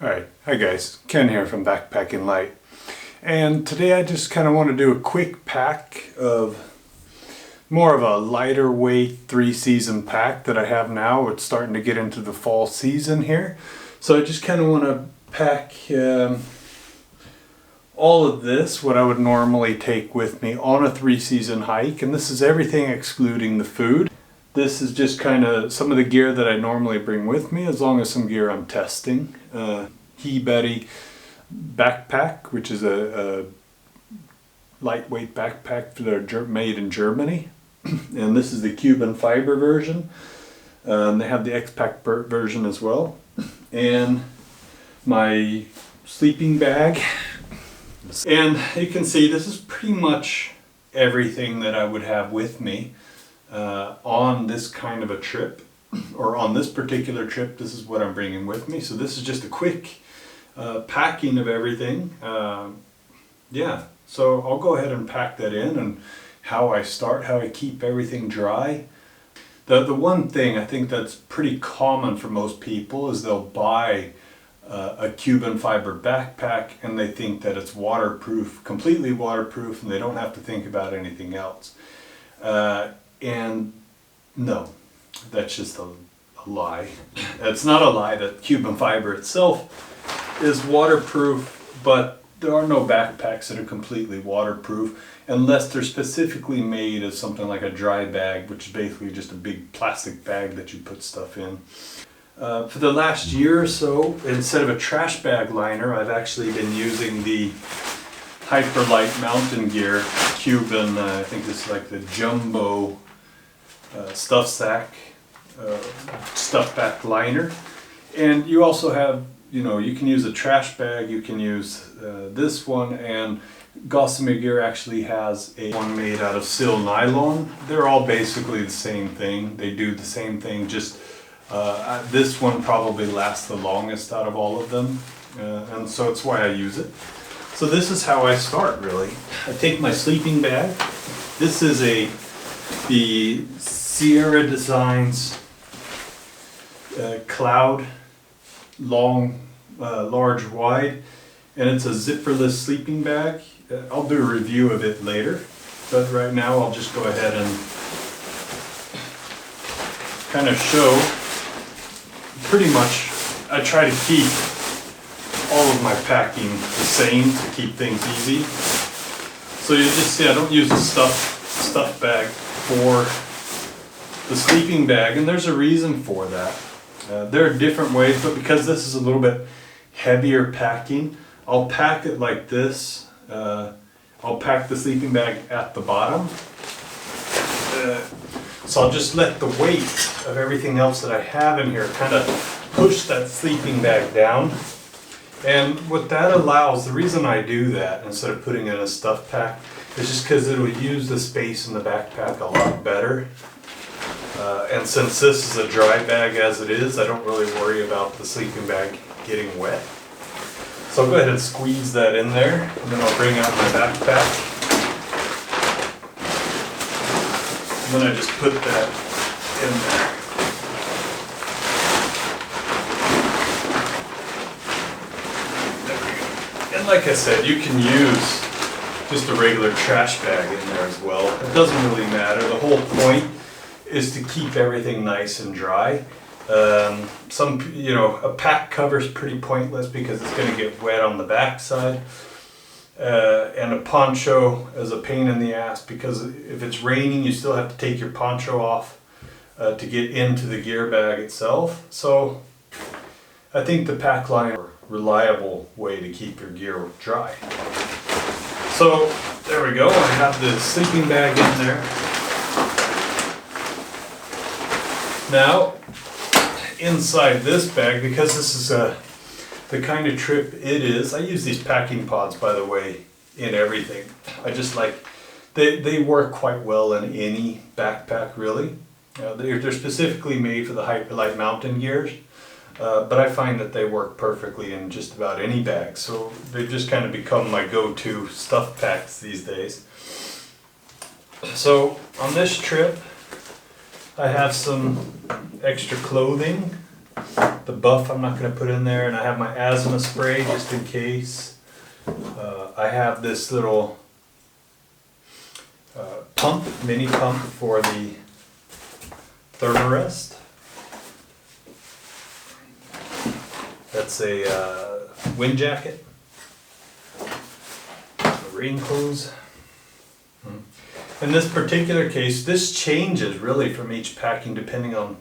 Alright, hi guys, Ken here from Backpacking Light. And today I just kind of want to do a quick pack of more of a lighter weight 3-season pack that I have now. It's starting to get into the fall season here. So I just kind of want to pack all of this, what I would normally take with me on a 3-season hike. And this is everything excluding the food. This is just kind of some of the gear that I normally bring with me, as long as some gear I'm testing. He-Betty backpack, which is a lightweight backpack that are made in Germany. And this is the Cuban fiber version. They have the X-Pack version as well. And my sleeping bag. And you can see this is pretty much everything that I would have with me on this kind of a trip, or on this particular trip. This is what I'm bringing with me. So this is just a quick packing of everything. Yeah, so I'll go ahead and pack that in, and how I start, how I keep everything dry. The one thing I think that's pretty common for most people is they'll buy a Cuban fiber backpack and they think that it's waterproof, completely waterproof, and they don't have to think about anything else. And no, that's just a lie. It's not a lie that Cuban fiber itself is waterproof, but there are no backpacks that are completely waterproof unless they're specifically made as something like a dry bag, which is basically just a big plastic bag that you put stuff in. For the last year or so, instead of a trash bag liner, I've actually been using the Hyperlight Mountain Gear Cuban, I think this is like the jumbo stuff sack, stuff back liner. And you also have, you know, you can use a trash bag, you can use this one, and Gossamer Gear actually has a one made out of sil nylon. They're all basically the same thing. They do the same thing, just this one probably lasts the longest out of all of them, and so it's why I use it. So this is how I start, really. I take my sleeping bag. This is the Sierra Designs Cloud large wide, and it's a zipperless sleeping bag. I'll do a review of it later, but right now I'll just go ahead and kind of show. Pretty much I try to keep all of my packing the same to keep things easy. So you just see I don't use a stuff bag for the sleeping bag, and there's a reason for that. There are different ways, but because this is a little bit heavier packing, I'll pack it like this. I'll pack the sleeping bag at the bottom. So I'll just let the weight of everything else that I have in here kind of push that sleeping bag down. And what that allows, the reason I do that instead of putting it in a stuff pack, is just because it'll use the space in the backpack a lot better. And since this is a dry bag as it is, I don't really worry about the sleeping bag getting wet. So I'll go ahead and squeeze that in there, and then I'll bring out my backpack. And then I just put that in there. There we go. And like I said, you can use just a regular trash bag in there as well. It doesn't really matter. The whole point is to keep everything nice and dry. A pack cover is pretty pointless because it's going to get wet on the back side. And a poncho is a pain in the ass because if it's raining, you still have to take your poncho off to get into the gear bag itself. So I think the pack line is a reliable way to keep your gear dry. So there we go. I have the sleeping bag in there. Now, inside this bag, because this is the kind of trip it is, I use these packing pods, by the way, in everything. I just like, they work quite well in any backpack, really. They're specifically made for the Hyperlight Mountain Gears, but I find that they work perfectly in just about any bag. So they've just kind of become my go-to stuff packs these days. So on this trip, I have some extra clothing The buff I'm not going to put in there, and I have my asthma spray just in case. I have this little pump, mini pump for the thermarest. That's a wind jacket, rain clothes. In this particular case, this changes really from each packing depending on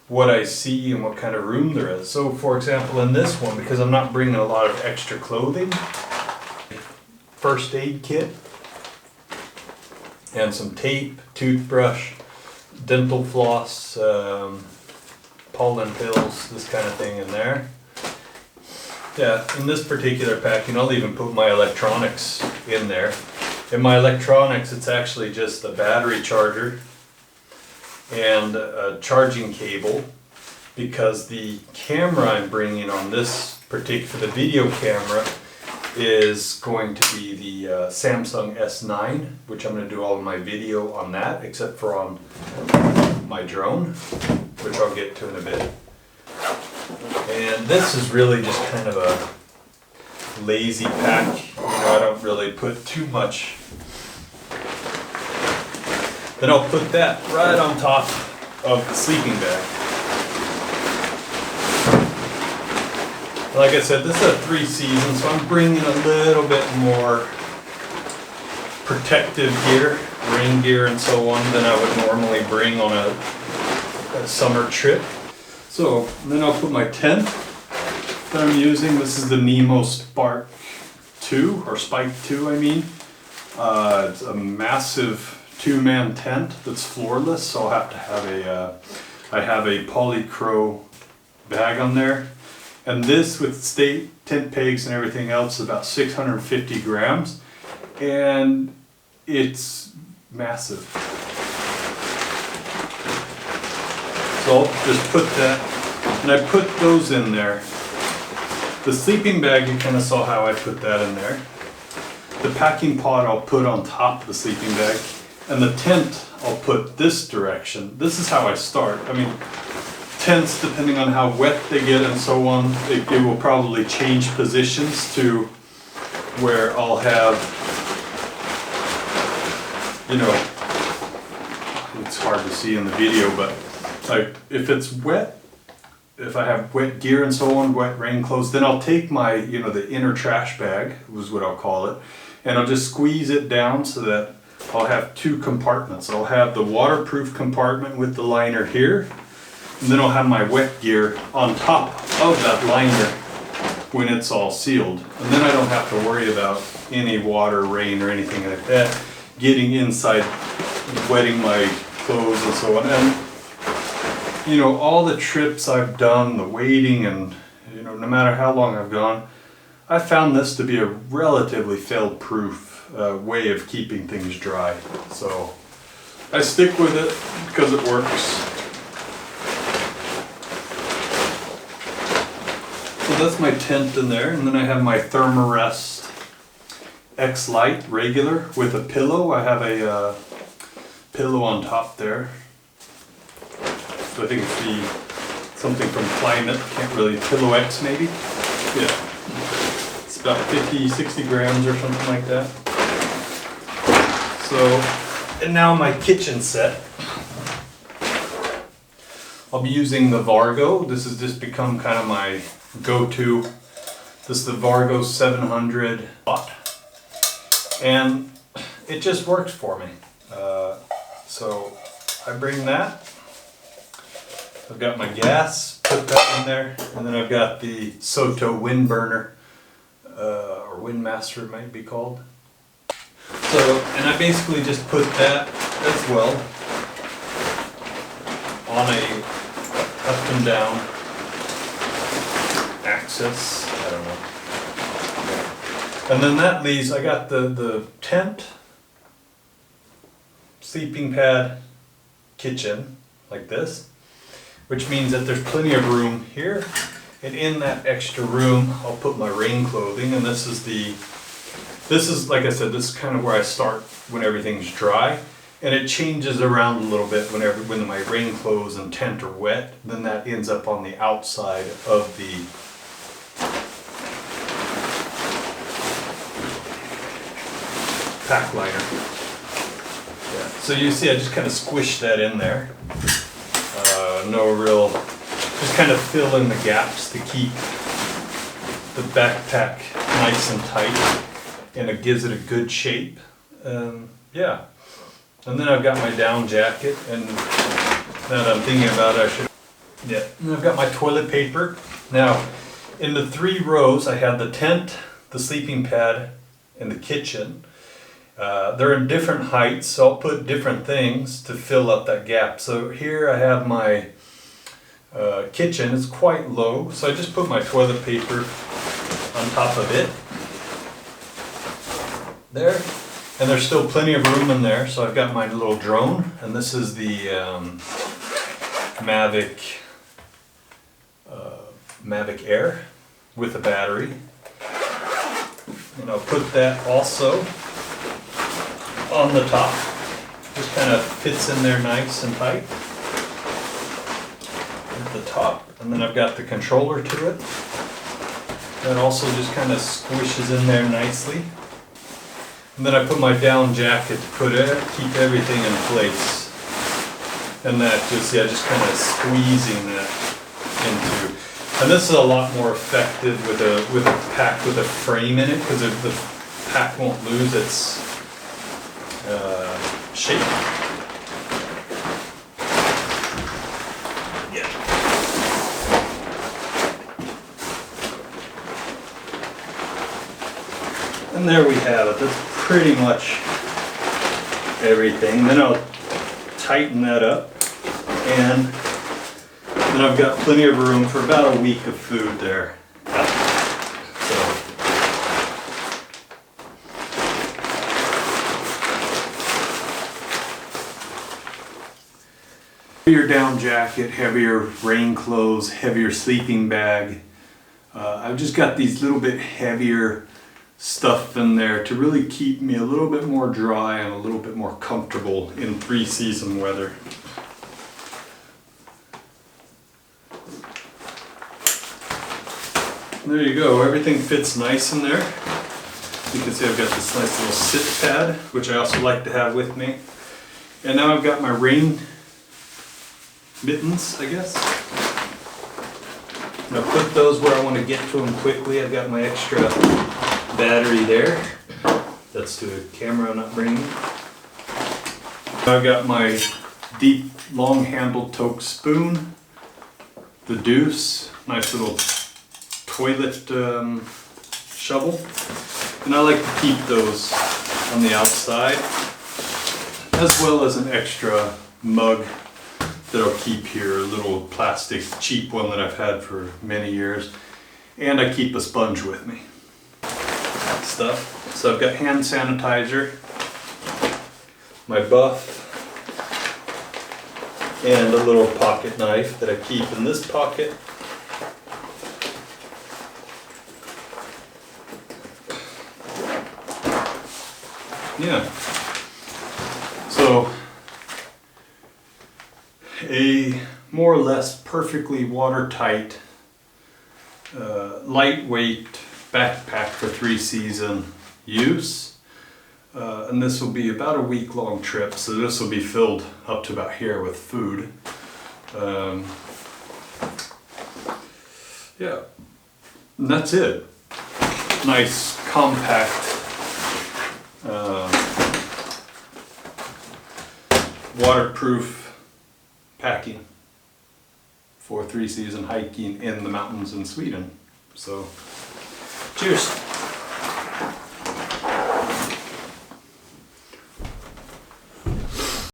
what I see and what kind of room there is. So for example, in this one, because I'm not bringing a lot of extra clothing, first aid kit, and some tape, toothbrush, dental floss, pollen pills, this kind of thing in there. Yeah, in this particular packing, I'll even put my electronics in there. In my electronics, it's actually just a battery charger and a charging cable, because the camera I'm bringing on this particular, for the video camera, is going to be the Samsung S9, which I'm going to do all of my video on that, except for on my drone, which I'll get to in a bit. And this is really just kind of a lazy pack. You know, I don't really put too much. Then I'll put that right on top of the sleeping bag. Like I said, this is a 3 season, so I'm bringing a little bit more protective gear, rain gear and so on, than I would normally bring on a summer trip. So then I'll put my tent that I'm using. This is the Nemo Spark 2, or Spike 2 I mean. It's a massive 2-man tent that's floorless, so I'll have to have I have a polycro bag on there. And this, with state tent pegs and everything else, is about 650 grams. And it's massive. So I'll just put that, and I put those in there. The sleeping bag, you kind of saw how I put that in there. The packing pod I'll put on top of the sleeping bag. And the tent I'll put this direction. This is how I start. I mean, tents, depending on how wet they get and so on, it will probably change positions to where I'll have, you know, it's hard to see in the video, but like if it's wet, if I have wet gear and so on, wet rain clothes, then I'll take my, you know, the inner trash bag, was what I'll call it, and I'll just squeeze it down so that I'll have 2 compartments. I'll have the waterproof compartment with the liner here, and then I'll have my wet gear on top of that liner when it's all sealed. And then I don't have to worry about any water, rain, or anything like that getting inside, wetting my clothes and so on. And you know, all the trips I've done, the waiting, and you know, no matter how long I've gone, I found this to be a relatively fail-proof way of keeping things dry. So I stick with it because it works. So that's my tent in there, and then I have my Thermarest X Lite regular with a pillow. I have a pillow on top there. So I think it's the something from Climate, can't really, Pillow X maybe? Yeah. It's about 50, 60 grams or something like that. So, and now my kitchen set. I'll be using the Vargo. This has just become kind of my go-to. This is the Vargo 700 watt. And it just works for me. So I bring that. I've got my gas, put that in there, and then I've got the Soto wind burner, or Wind Master it might be called. So, and I basically just put that as well on a up and down axis, I don't know. And then that leaves, I got the tent, sleeping pad, kitchen, like this, which means that there's plenty of room here. And in that extra room, I'll put my rain clothing, and this is like I said, this is kind of where I start when everything's dry. and it changes around a little bit when my rain clothes and tent are wet. Then that ends up on the outside of the pack liner. Yeah. So you see I just kind of squish that in there. No real, just kind of fill in the gaps to keep the backpack nice and tight, and it gives it a good shape. Yeah. And then I've got my down jacket, and now that I'm thinking about it, and I've got my toilet paper. Now, in the 3 rows, I had the tent, the sleeping pad, and the kitchen. They're in different heights, so I'll put different things to fill up that gap. So here I have my kitchen. It's quite low, so I just put my toilet paper on top of it. There. And there's still plenty of room in there, so I've got my little drone, and this is the Mavic Air with a battery. And I'll put that also on the top. Just kind of fits in there nice and tight at the top. And then I've got the controller to it. That also just kind of squishes in there nicely. And then I put my down jacket to keep everything in place. And that just, yeah, just kind of squeezing that into. And this is a lot more effective with a pack with a frame in it, because the pack won't lose its shape. Yeah. And there we have it. That's pretty much everything. Then I'll tighten that up, and then I've got plenty of room for about a week of food there. Heavier down jacket, heavier rain clothes, heavier sleeping bag. I've just got these little bit heavier stuff in there to really keep me a little bit more dry and a little bit more comfortable in 3-season weather. There you go, everything fits nice in there. You can see I've got this nice little sit pad, which I also like to have with me. And now I've got my rain mittens, I guess. And I'll put those where I want to get to them quickly. I've got my extra battery there. That's to the camera I'm not bringing. I've got my deep, long-handled Toke spoon, the deuce, nice little toilet shovel, and I like to keep those on the outside, as well as an extra mug that I'll keep here, a little plastic cheap one that I've had for many years, and I keep a sponge with me. Stuff. So I've got hand sanitizer, my buff, and a little pocket knife that I keep in this pocket. Yeah. So a more or less perfectly watertight, lightweight backpack for 3-season use. And this will be about a week-long trip, so this will be filled up to about here with food. Yeah, and that's it. Nice, compact, waterproof packing for 3-season hiking in the mountains in Sweden. So, cheers!